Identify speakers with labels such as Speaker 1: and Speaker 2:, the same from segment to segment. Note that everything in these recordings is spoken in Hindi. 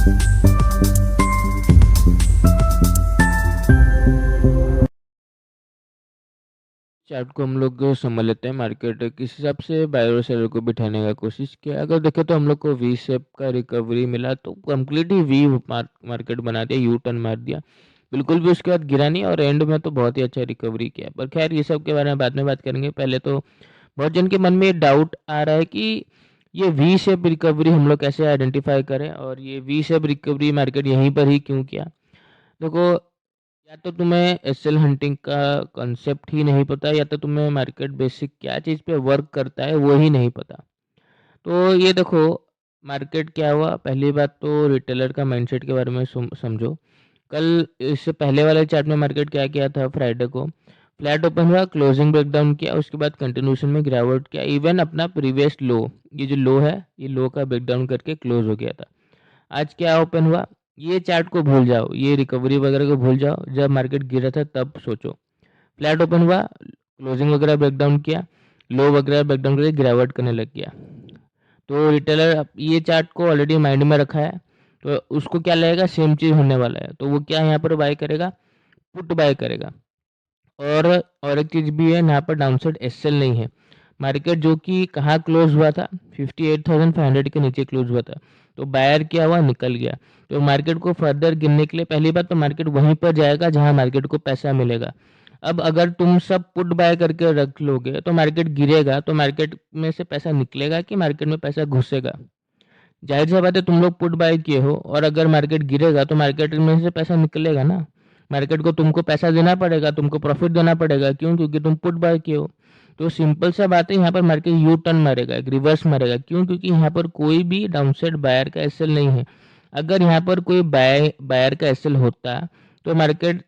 Speaker 1: चार्ट को हम लोग समझ लेते हैं। मार्केट किस हिसाब से बायर और सेलर को बिठाने का कोशिश किया। अगर देखें तो हम लोग को वी शेप का रिकवरी मिला, तो कंप्लीट ही वी मार्केट बना दिया, यू टर्न मार दिया, बिल्कुल भी उसके बाद गिरा नहीं और एंड में तो बहुत ही अच्छा रिकवरी किया। पर खैर ये सब के बारे में बाद में बात करेंगे। पहले तो बहुत जन के मन में ये डाउट आ रहा है कि ये वी शेप रिकवरी हम लोग कैसे आइडेंटिफाई करें और ये वी शेप रिकवरी मार्केट यहीं पर ही क्यों किया। देखो, या तो तुम्हें एसएल हंटिंग का कॉन्सेप्ट ही नहीं पता, या तो तुम्हें मार्केट बेसिक क्या चीज़ पे वर्क करता है वो ही नहीं पता। तो ये देखो, मार्केट क्या हुआ, पहली बात तो रिटेलर का माइंडसेट के बारे में समझो। कल इससे पहले वाले चार्ट में मार्केट क्या किया था, फ्राइडे को फ्लैट ओपन हुआ, क्लोजिंग ब्रेकडाउन किया, उसके बाद कंटिन्यूशन में गिरावट किया, इवन अपना प्रीवियस लो, ये जो लो है ये लो का ब्रेकडाउन करके क्लोज हो गया था। आज क्या ओपन हुआ, ये चार्ट को भूल जाओ, ये रिकवरी वगैरह को भूल जाओ, जब मार्केट गिरा था तब सोचो। फ्लैट ओपन हुआ, क्लोजिंग वगैरह ब्रेकडाउन किया, लो वगैरह ब्रेकडाउन करके गिरावट करने लग गया। तो रिटेलर ये चार्ट को ऑलरेडी माइंड में रखा है, तो उसको क्या लगेगा, सेम चीज़ होने वाला है, तो वो क्या यहाँ पर बाय करेगा, पुट बाय करेगा। और एक चीज़ भी है, यहाँ पर डाउनसाइड एसएल नहीं है। मार्केट जो कि कहाँ क्लोज हुआ था, 58,500 के नीचे क्लोज हुआ था, तो बायर क्या हुआ, निकल गया। तो मार्केट को फर्दर गिरने के लिए पहली बात तो मार्केट वहीं पर जाएगा जहां मार्केट को पैसा मिलेगा। अब अगर तुम सब पुट बाय करके रख लोगे तो मार्केट गिरेगा, तो मार्केट में से पैसा निकलेगा कि मार्केट में पैसा घुसेगा। जाहिर सी बात है, तुम लोग पुट बाय किए हो और अगर मार्केट गिरेगा तो मार्केट में से पैसा निकलेगा ना। मार्केट को तुमको पैसा देना पड़ेगा, तुमको प्रॉफिट देना पड़ेगा, क्यों, क्योंकि तुम पुट बाय किए हो। तो सिंपल सा बात है, यहाँ पर मार्केट यू टर्न मारेगा, एक रिवर्स मारेगा, क्यों, क्योंकि यहाँ पर कोई भी डाउनसाइड बायर का एसएल नहीं है। अगर यहाँ पर कोई बायर का एसएल होता तो मार्केट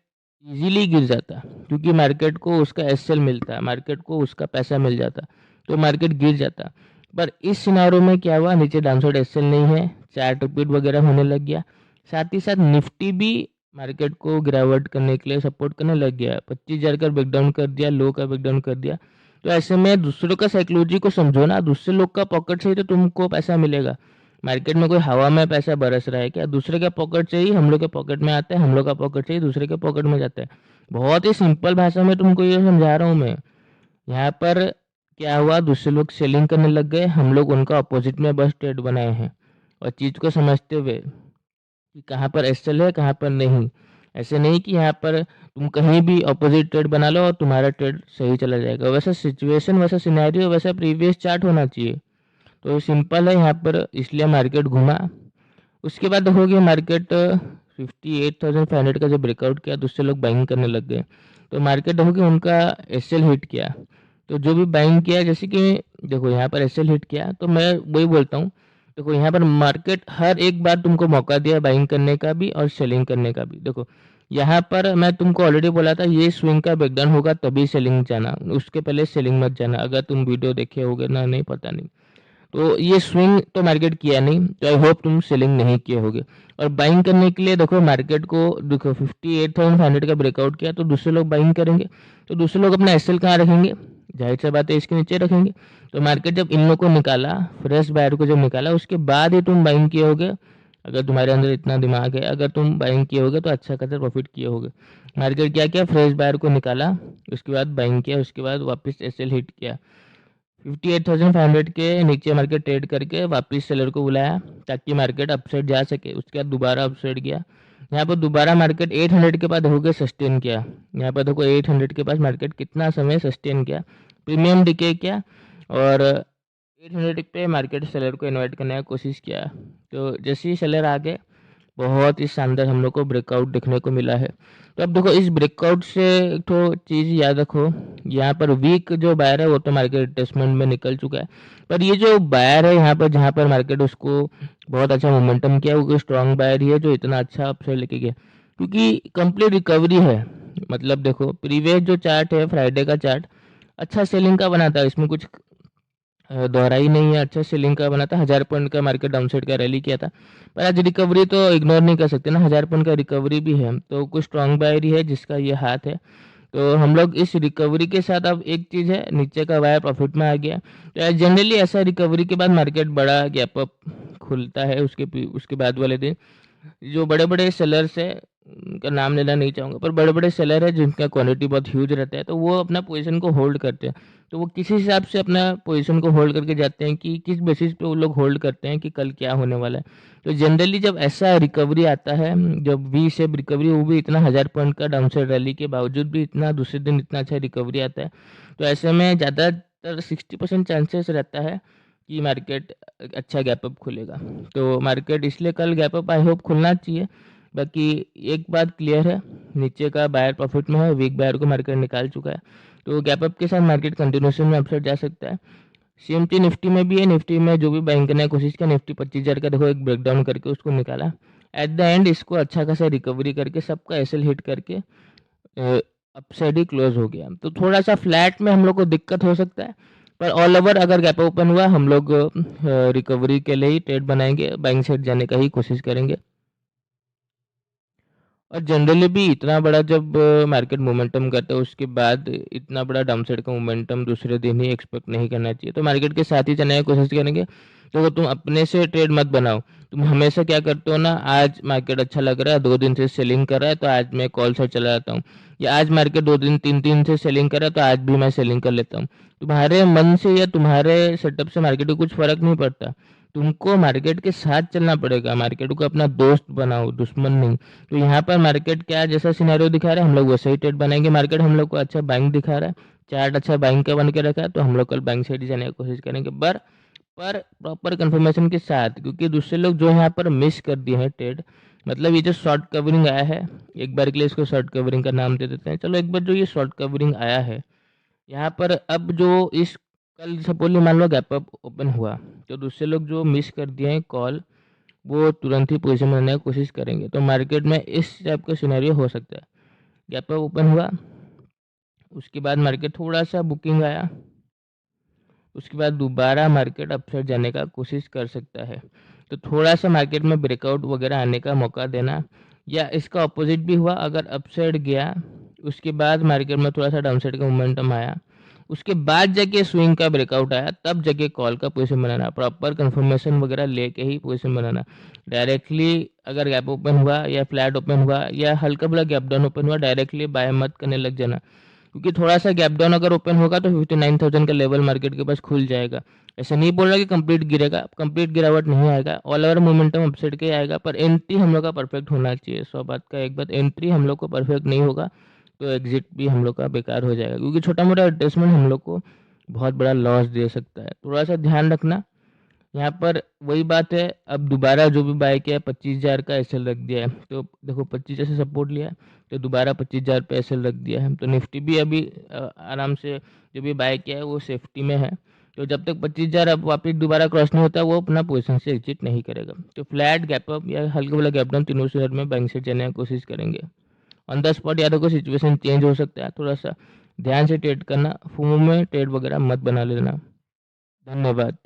Speaker 1: इजीली गिर जाता, क्योंकि मार्केट को उसका एसएल मिलता है, मार्केट को उसका पैसा मिल जाता, तो मार्केट गिर जाता। पर इस सिनारो में क्या हुआ, नीचे डाउनसाइड एसएल नहीं है, चार्ट रिपीट वगैरह होने लग गया, साथ ही साथ निफ्टी भी मार्केट को गिरावट करने के लिए सपोर्ट करने लग गया, 25,000 का ब्रेकडाउन कर दिया, लो का ब्रेकडाउन कर दिया। तो ऐसे में दूसरों का साइकोलॉजी को समझो ना, दूसरे लोग का पॉकेट से ही तो तुमको पैसा मिलेगा। मार्केट में कोई हवा में पैसा बरस रहा है क्या, दूसरे के पॉकेट से ही हम लोग के पॉकेट में आता है, हम लोग का पॉकेट से ही दूसरे के पॉकेट में जाता है। बहुत ही सिंपल भाषा में तुमको ये समझा रहा हूँ मैं। यहाँ पर क्या हुआ, दूसरे लोग सेलिंग करने लग गए, हम लोग उनका अपोजिट में बस ट्रेड बनाए हैं, और चीज़ को समझते हुए कि कहाँ पर एसएल है कहाँ पर नहीं। ऐसे नहीं कि यहाँ पर तुम कहीं भी अपोजिट ट्रेड बना लो और तुम्हारा ट्रेड सही चला जाएगा। वैसा सिचुएशन, वैसा सिनेरियो, वैसा प्रीवियस चार्ट होना चाहिए। तो सिंपल है यहाँ पर, इसलिए मार्केट घुमा। उसके बाद देखोगे मार्केट 58,500 का जब ब्रेकआउट किया, दूसरे लोग बाइंग करने लग गए, तो मार्केट देखोगे उनका एसएल हिट किया। तो जो भी बाइंग किया, जैसे कि देखो यहाँ पर एसएल हिट किया, तो मैं वही बोलता हूँ, देखो यहाँ पर मार्केट हर एक बार तुमको मौका दिया बाइंग करने का भी और सेलिंग करने का भी। देखो यहाँ पर मैं तुमको ऑलरेडी बोला था, ये स्विंग का ब्रेकडाउन होगा तभी सेलिंग जाना, उसके पहले सेलिंग मत जाना। अगर तुम वीडियो देखे होगे ना, नहीं पता नहीं, तो ये स्विंग तो मार्केट किया नहीं, तो आई होप तुम सेलिंग नहीं किए होगे। और बाइंग करने के लिए देखो मार्केट को, देखो 58,500 का ब्रेकआउट किया, तो दूसरे लोग बाइंग करेंगे, तो दूसरे लोग अपना एसएल कहाँ रखेंगे, जाहिर सी बात है इसके नीचे रखेंगे। तो मार्केट जब इन लोग को निकाला, फ्रेश बायर को जब निकाला, उसके बाद ही तुम बाइंग किए होगे। अगर तुम्हारे अंदर इतना दिमाग है, अगर तुम बाइंग किए होगे तो अच्छा खासा प्रॉफिट किए होगे। मार्केट क्या किया, फ्रेश बायर को निकाला, उसके बाद बाइंग किया, उसके बाद वापस एसएल हिट किया, 58,500 के नीचे मार्केट ट्रेड करके वापस सेलर को बुलाया ताकि मार्केट अपसाइड जा सके। उसके बाद दोबारा अपसाइड गया, यहाँ पर दोबारा मार्केट 800 के बाद हो गया सस्टेन किया। यहाँ पर देखो 800 के पास मार्केट कितना समय सस्टेन किया, प्रीमियम डिके किया, और 800 पे मार्केट सेलर को इन्वाइट करने का कोशिश किया। तो जैसे ही सेलर आ गए, बहुत ही शानदार हम लोग को ब्रेकआउट देखने को मिला है। तो अब देखो इस ब्रेकआउट से एक तो चीज़ याद रखो, यहाँ पर वीक जो बायर है वो तो मार्केट रिट्रेसमेंट में निकल चुका है, पर ये जो बायर है यहाँ पर, जहाँ पर मार्केट उसको बहुत अच्छा मोमेंटम किया, वो स्ट्रॉन्ग बायर ही है जो इतना अच्छा अपसाइड लेके गया, क्योंकि कंप्लीट रिकवरी है। मतलब देखो प्रीवियस जो चार्ट है, फ्राइडे का चार्ट, अच्छा सेलिंग का बना था, इसमें कुछ दोहरा ही नहीं है, अच्छा सेलिंग का बना था, 1000 पॉइंट का मार्केट डाउनसाइड का रैली किया था। पर आज रिकवरी तो इग्नोर नहीं कर सकते ना, 1000 पॉइंट का रिकवरी भी है, तो कुछ स्ट्रॉन्ग बायर ही है जिसका ये हाथ है। तो हम लोग इस रिकवरी के साथ, अब एक चीज़ है, नीचे का वायर प्रॉफिट में आ गया। तो जनरली ऐसा रिकवरी के बाद मार्केट बड़ा गैप अप खुलता है उसके बाद वाले दिन। जो बड़े-बड़े सेलर्स हैं, उनका नाम लेना नहीं चाहूँगा, पर बड़े-बड़े सेलर हैं जिनका क्वांटिटी बहुत ह्यूज रहता है, तो वो अपना पोज़ीशन को होल्ड करते हैं। तो वो किस हिसाब से अपना पोज़ीशन को होल्ड करके जाते हैं, कि किस बेसिस पे वो लोग होल्ड करते हैं कि कल क्या होने वाला है। तो जनरली जब ऐसा रिकवरी आता है, जब वी शेप रिकवरी, वो भी इतना 1000 पॉइंट का डाउनसाइड रैली के बावजूद भी इतना दूसरे दिन इतना अच्छा रिकवरी आता है, तो ऐसे में ज़्यादातर 60% चांसेस रहता है कि मार्केट अच्छा गैप अप खुलेगा। तो मार्केट इसलिए कल गैप अप आई होप खुलना चाहिए। बाकी एक बात क्लियर है, नीचे का बायर प्रॉफिट में है, वीक बायर को मार्केट निकाल चुका है। तो गैप अप के साथ मार्केट कंटिन्यूएशन में अपसाइड जा सकता है। सेम चीज़ निफ्टी में भी है। निफ्टी में जो भी बाइंग करने की कोशिश किया, निफ्टी 25,000 का देखो एक ब्रेकडाउन करके उसको निकाला। एट द एंड इसको अच्छा खासा रिकवरी करके सबका एसएल हिट करके अपसाइड ही क्लोज हो गया। तो थोड़ा सा फ्लैट में हम लोग को दिक्कत हो सकता है, पर ऑल ओवर अगर गैप ओपन हुआ, हम लोग रिकवरी के लिए ही ट्रेड बनाएंगे, बाइंग साइड जाने का ही कोशिश करेंगे। और जनरली भी इतना बड़ा जब मार्केट मोमेंटम करता है, उसके बाद इतना बड़ा डाउनसाइड का मोमेंटम दूसरे दिन ही एक्सपेक्ट नहीं करना चाहिए। तो मार्केट के साथ ही चलने की कोशिश करेंगे। तो तुम अपने से ट्रेड मत बनाओ। तुम हमेशा क्या करते हो ना, आज मार्केट अच्छा लग रहा है, 2 दिन से सेलिंग कर रहा है, तो आज मैं कॉल से चला जाता हूँ, या आज मार्केट 2 दिन 3 दिन से सेलिंग कर रहा है, तो आज भी मैं सेलिंग कर लेता हूँ। तुम्हारे मन से या तुम्हारे सेटअप से मार्केट को कुछ फर्क नहीं पड़ता। तुमको मार्केट के साथ चलना पड़ेगा। मार्केट को अपना दोस्त बनाओ, दुश्मन नहीं। तो यहाँ पर मार्केट क्या जैसा सिनेरियो दिखा रहा है, हम लोग वैसे ही ट्रेड बनाएंगे। मार्केट हम लोग को अच्छा बाइंग दिखा रहा है, चार्ट अच्छा बाइंग का बन के रखा है, तो हम लोग कल बाइंग साइड ही जाने की कोशिश करेंगे, पर प्रॉपर कंफर्मेशन के साथ, क्योंकि दूसरे लोग जो यहाँ पर मिस कर दिए हैं ट्रेड, मतलब ये जो शॉर्ट कवरिंग आया है, एक बार के लिए इसको शॉर्ट कवरिंग का नाम दे देते हैं। चलो, एक बार जो ये शॉर्ट कवरिंग आया है यहाँ पर, अब जो इस कल सपोज मान लो गैप अप ओपन हुआ, तो दूसरे लोग जो मिस कर दिए हैं कॉल, वो तुरंत ही पोजीशन बनाने की कोशिश करेंगे। तो मार्केट में इस टाइप का सिनेरियो हो सकता है। गैप अप ओपन हुआ, उसके बाद मार्केट थोड़ा सा बुकिंग आया, उसके बाद दोबारा मार्केट अपसाइड जाने का कोशिश कर सकता है। तो थोड़ा सा मार्केट में ब्रेकआउट वगैरह आने का मौका देना, या इसका अपोजिट भी हुआ, अगर अपसाइड गया, उसके बाद मार्केट में थोड़ा सा डाउनसाइड का मोमेंटम आया, उसके बाद जाके स्विंग का ब्रेकआउट आया, तब जाके कॉल का पोजीशन बनाना, प्रॉपर कंफर्मेशन वगैरह लेके ही पोजीशन बनाना। डायरेक्टली अगर गैप ओपन हुआ या फ्लैट ओपन हुआ या हल्का बड़ा गैप डाउन ओपन हुआ, डायरेक्टली बाय मत करने लग जाना, क्योंकि थोड़ा सा गैप डाउन अगर ओपन होगा तो 59,000 का लेवल मार्केट के पास खुल जाएगा। ऐसा नहीं बोल रहा कि कंप्लीट गिरेगा, कंप्लीट गिरावट नहीं आएगा, ऑल ओवर मोमेंटम अपसाइड के आएगा, पर एंट्री हम लोग का परफेक्ट होना चाहिए। 100 बात का एक बात, एंट्री हम लोग को परफेक्ट नहीं होगा तो एग्जिट भी हम लोग का बेकार हो जाएगा, क्योंकि छोटा मोटा एडजस्टमेंट हम लोग को बहुत बड़ा लॉस दे सकता है। थोड़ा सा ध्यान रखना। यहाँ पर वही बात है, अब दोबारा जो भी बाय किया है 25,000 का एसएल रख दिया है, तो देखो 25,000 से सपोर्ट लिया है, तो दोबारा 25,000 पे एसएल रख दिया है। तो निफ्टी भी अभी आराम से जो भी बाय किया है वो सेफ्टी में है। तो जब तक 25,000 अब वापस दोबारा क्रॉस नहीं होता, वो अपना पोजीशन से एग्जिट नहीं करेगा। तो फ्लैट गैप अप या हल्का वाला गैप डाउन, तीनों शेयर में बैंक से जाने की कोशिश करेंगे। ऑन द स्पॉट या तो कोई सिचुएशन चेंज हो सकता है, थोड़ा सा ध्यान से ट्रेड करना, फोमो में ट्रेड वगैरह मत बना लेना। धन्यवाद।